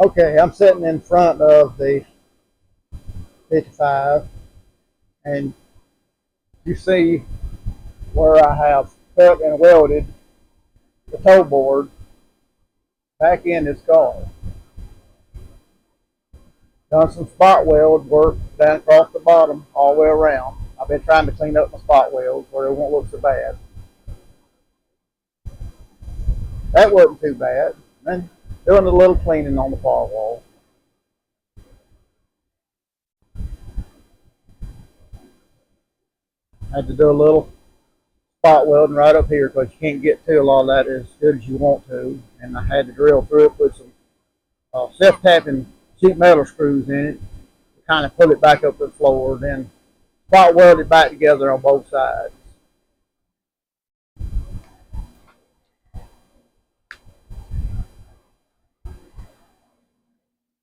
Okay, I'm sitting in front of the 55, and you see where I have cut and welded the toe board back in this car. Done some spot weld work down across the bottom all the way around. I've been trying to clean up my spot welds where they won't look so bad. That wasn't too bad. And then doing a little cleaning on the firewall. I had to do a little spot welding right up here because you can't get to a lot of that as good as you want to. And I had to drill through it, put some self-tapping sheet metal screws in it, to kind of pull it back up to the floor, then spot weld it back together on both sides.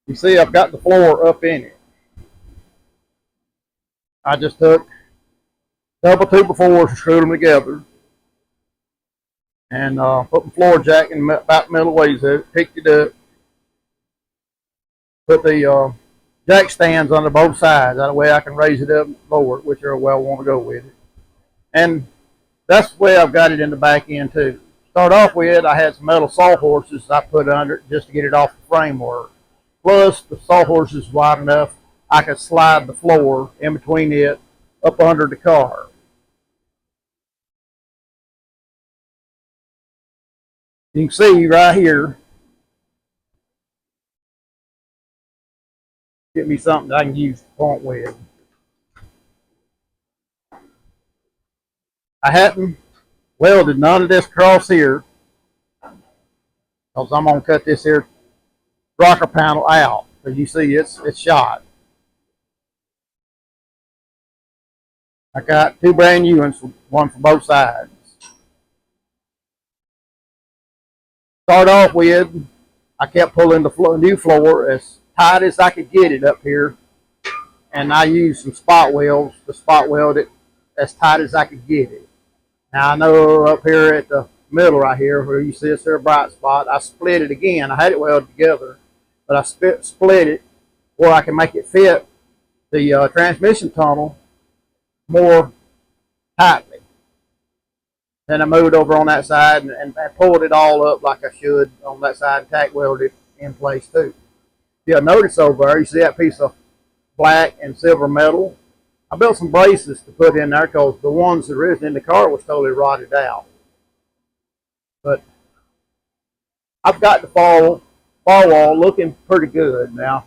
You see, I've got the floor up in it. I just took double 2x4s and screwed them together, and put the floor jack in about middle ways of it, picked it up, put the jack stands on both sides. That way I can raise it up and lower it, whichever way I want to go with it. And that's the way I've got it in the back end too. Start off with, I had some metal sawhorses I put under it just to get it off the framework. Plus, the sawhorse is wide enough I could slide the floor in between it up under the car. You can see right here, get me something I can use to point with. I hadn't welded none of this across here because I'm going to cut this here rocker panel out. As you see, it's shot. I got two brand new ones, one for both sides. Start off with, I kept pulling the new floor as tight as I could get it up here, and I used some spot welds to spot weld it as tight as I could get it. Now I know up here at the middle right here where you see this there bright spot, I split it again. I had it welded together, but I split it where I can make it fit the transmission tunnel more tightly. Then I moved over on that side and pulled it all up like I should on that side and tack welded it in place too. You'll notice over there, you see that piece of black and silver metal? I built some braces to put in there because the ones that were in the car was totally rotted out. But I've got the firewall looking pretty good now.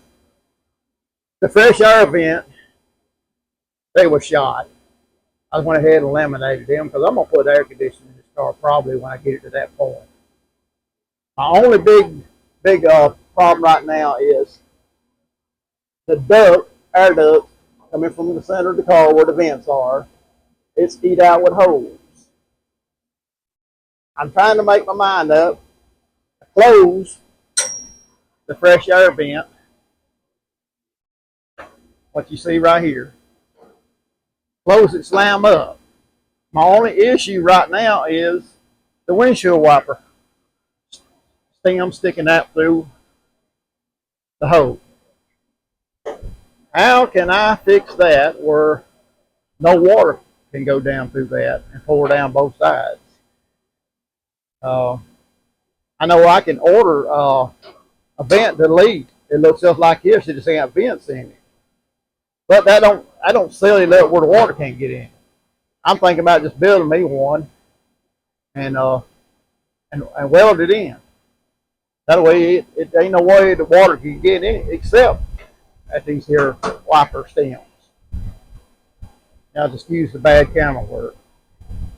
The fresh air vent, they were shot. I went ahead and eliminated them because I'm going to put air conditioning in this car probably when I get it to that point. My only big problem right now is the air duct coming from the center of the car where the vents are. It's eat out with holes. I'm trying to make my mind up to close the fresh air vent, what you see right here. Close it, slam up. My only issue right now is the windshield wiper stem sticking out through the hole. How can I fix that where no water can go down through that and pour down both sides? I know I can order a vent delete. It looks just like this. It just ain't got vents in it. But I don't sell it where the water can't get in. I'm thinking about just building me one and weld it in. That way it ain't no way the water can get in except at these here wiper stems. Now just use the bad camera work.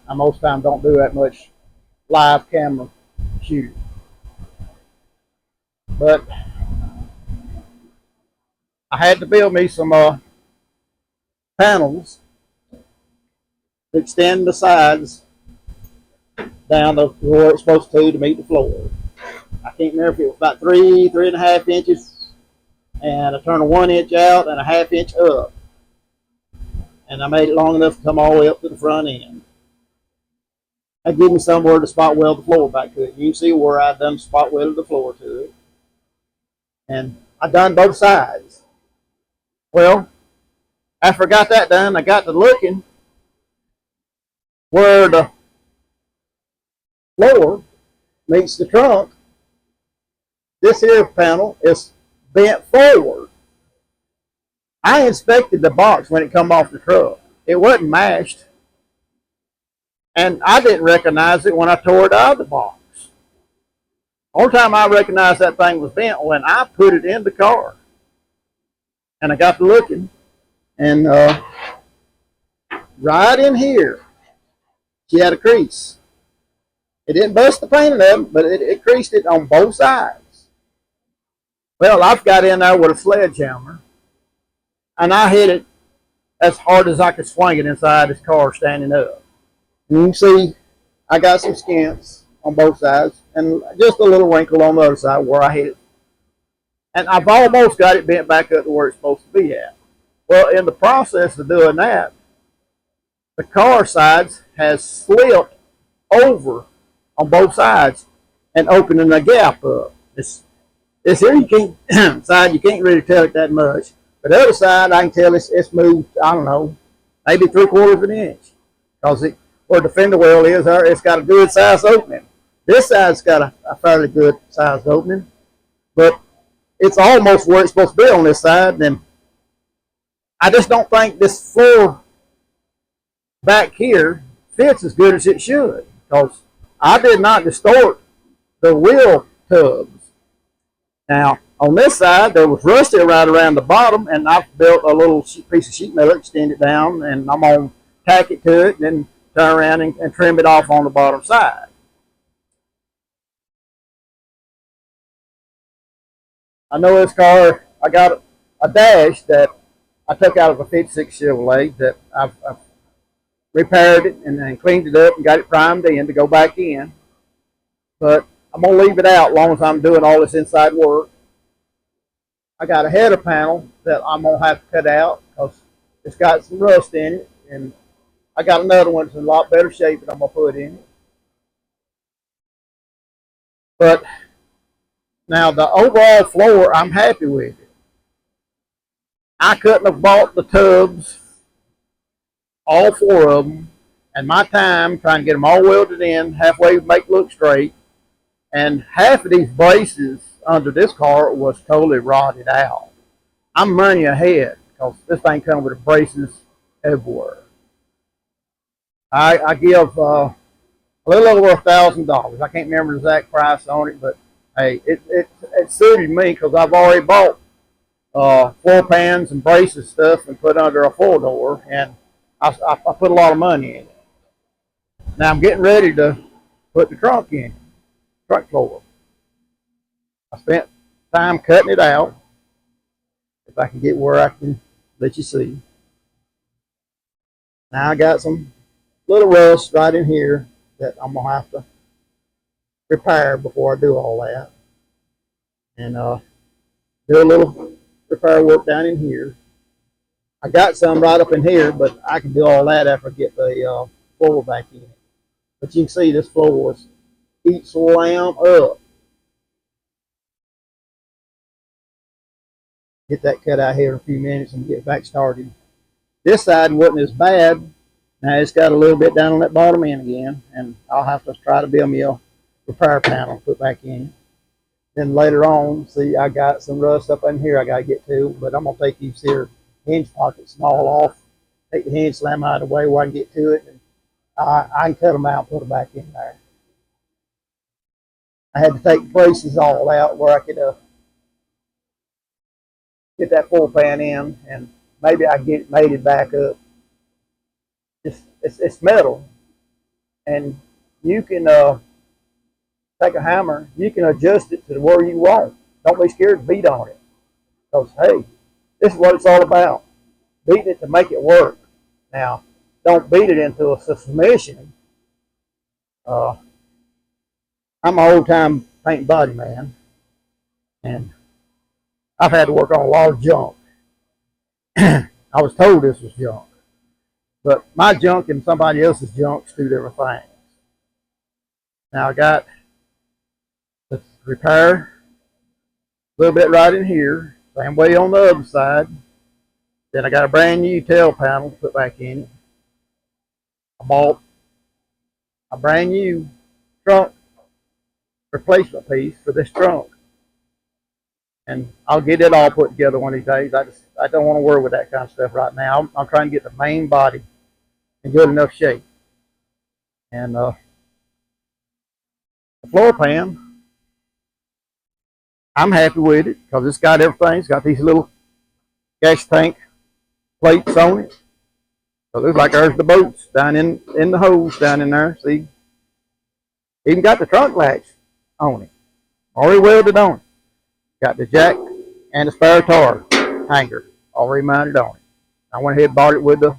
I most times don't do that much live camera shooting. But I had to build me some panels to extend the sides down to where it's supposed to meet the floor. I can't remember if it was about 3.5 inches, and I turned a 1 inch out and a 1/2 inch up. And I made it long enough to come all the way up to the front end. That gave me somewhere to spot weld the floor back to it. You can see where I done spot welded the floor to it. and I done both sides. Well, after I got that done, I got to looking where the floor meets the trunk. This here panel is bent forward. I inspected the box when it come off the truck. It wasn't mashed, and I didn't recognize it when I tore it out of the box. Only time I recognized that thing was bent when I put it in the car. And I got to looking, and right in here, she had a crease. It didn't bust the paint of them, but it creased it on both sides. Well, I've got in there with a sledgehammer, and I hit it as hard as I could swing it inside this car standing up. And you can see I got some skins on both sides, and just a little wrinkle on the other side where I hit it. And I've almost got it bent back up to where it's supposed to be at. Well, in the process of doing that, the car sides has slipped over on both sides and opening the gap up. This here you can't side you can't really tell it that much, but the other side I can tell it's moved. I don't know, maybe 3/4 of an inch, because where the fender well is, it's got a good size opening. This side's got a fairly good size opening, but it's almost where it's supposed to be on this side. And I just don't think this floor back here fits as good as it should, because I did not distort the wheel tubs. Now, on this side, there was rusty right around the bottom, and I've built a little piece of sheet metal, extend it down, and I'm going to tack it to it, and then turn around and trim it off on the bottom side. I know this car, I got a dash that I took out of a 56 Chevrolet that I've repaired it and then cleaned it up and got it primed in to go back in. But I'm going to leave it out as long as I'm doing all this inside work. I got a header panel that I'm going to have to cut out because it's got some rust in it. And I got another one that's in a lot better shape that I'm going to put in it. But now the overall floor, I'm happy with it. I couldn't have bought the tubs, all 4 of them, and my time trying to get them all welded in, halfway make look straight. And half of these braces under this car was totally rotted out. I'm money ahead because this thing comes with braces everywhere. I give a little over $1,000. I can't remember the exact price on it, but hey, it suited me because I've already bought floor pans and braces stuff and put under a 4-door, and I put a lot of money in it. Now I'm getting ready to put the trunk in, trunk floor. I spent time cutting it out. If I can get where I can let you see. Now I got some little rust right in here that I'm gonna have to repair before I do all that, and do a little repair work down in here. I got some right up in here, but I can do all that after I get the floor back in. But you can see this floor is each slam up. Get that cut out here in a few minutes and get back started. This side wasn't as bad. Now it's got a little bit down on that bottom end again, and I'll have to try to build me a repair panel put back in. Then later on, see, I got some rust up in here I got to get to, but I'm going to take these here hinge pockets and all off, take the hinge slam out of the way where I can get to it, and I can cut them out and put them back in there. I had to take the braces all out where I could get that full pan in, and maybe I can get it mated back up. It's metal, and you can take a hammer, you can adjust it to where you want. Don't be scared to beat on it, because hey, this is what it's all about. Beating it to make it work. Now, don't beat it into a submission. I'm an old-time paint body man, and I've had to work on a lot of junk. I was told this was junk, but my junk and somebody else's junk is 2 different things. Now I got the repair little bit right in here. Same way on the other side. Then I got a brand new tail panel to put back in it. I bought a brand new trunk replacement piece for this trunk. And I'll get it all put together one of these days. I don't want to worry with that kind of stuff right now. I'm trying to get the main body in good enough shape. And the floor pan, I'm happy with it because it's got everything. It's got these little gas tank plates on it. So it looks like there's the bolts down in the hose down in there. See, even got the trunk latch on it, already welded on it. Got the jack and the spare tire hanger already mounted on it. I went ahead and bought it with the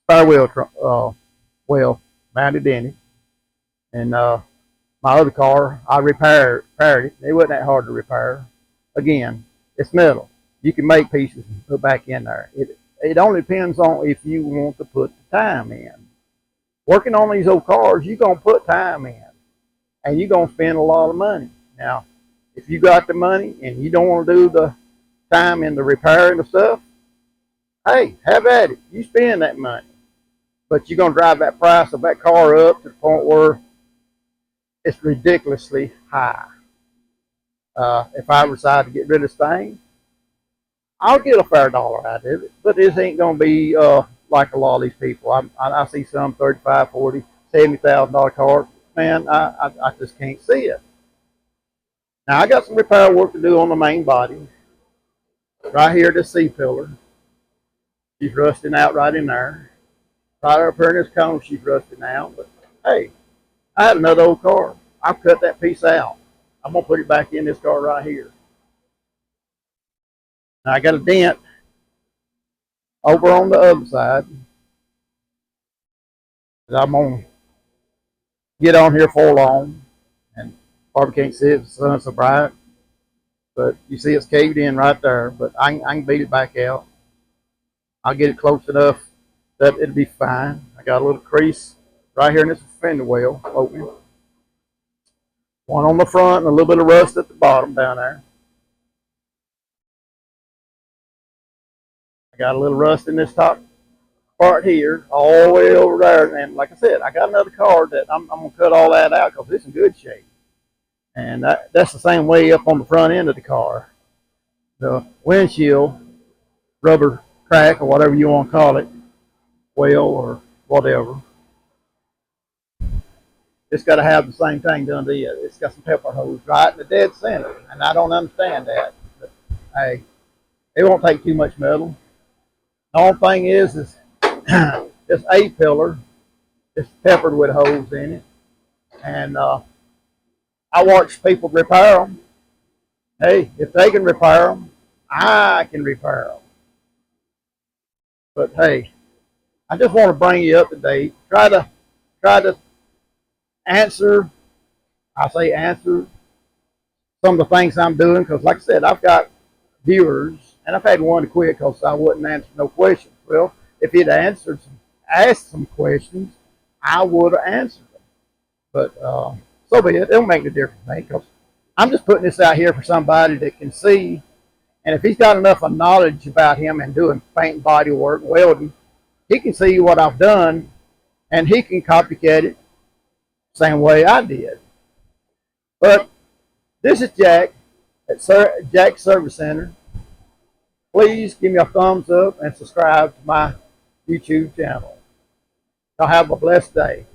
spare wheel mounted in it. And my other car, I repaired it. It wasn't that hard to repair. Again, it's metal. You can make pieces and put back in there. It only depends on if you want to put the time in. Working on these old cars, you're going to put time in. And you're going to spend a lot of money. Now, if you got the money and you don't want to do the time in the repair and the stuff, hey, have at it. You spend that money. But you're going to drive that price of that car up to the point where it's ridiculously high. If I decide to get rid of this thing, I'll get a fair dollar out of it. But this ain't going to be like a lot of these people. I see some $35,000, $40,000, $70,000 cars. Man, I just can't see it. Now, I got some repair work to do on the main body. Right here, the C-pillar. She's rusting out right in there. Right up here in this cone, she's rusting out. But, hey, I had another old car. I've cut that piece out. I'm going to put it back in this car right here. Now, I got a dent over on the other side that I'm going to get on here for long. And probably can't see it, the sun's so bright. But you see it's caved in right there. But I can beat it back out. I'll get it close enough that it'll be fine. I got a little crease right here in this fender well opening. One on the front and a little bit of rust at the bottom down there. I got a little rust in this top part here, all the way over there. And like I said, I got another car that I'm going to cut all that out because it's in good shape. And that's the same way up on the front end of the car. The windshield, rubber crack or whatever you want to call it, well or whatever. It's got to have the same thing done to it. It's got some pepper hose right in the dead center. And I don't understand that. But, hey, it won't take too much metal. The only thing is this A-pillar is peppered with holes in it. And I watch people repair them. Hey, if they can repair them, I can repair them. But hey, I just want to bring you up to date. Try to answer some of the things I'm doing because, like I said, I've got viewers, and I've had one to quit because I wouldn't answer no questions. Well, if he'd asked some questions, I would have answered them. But so be it. It don't make no difference to me because I'm just putting this out here for somebody that can see. And if he's got enough of knowledge about him and doing paint, body work, welding, he can see what I've done, and he can copycat it the same way I did. But this is Jack at Jack Service Center. Please give me a thumbs up and subscribe to my YouTube channel. Y'all have a blessed day.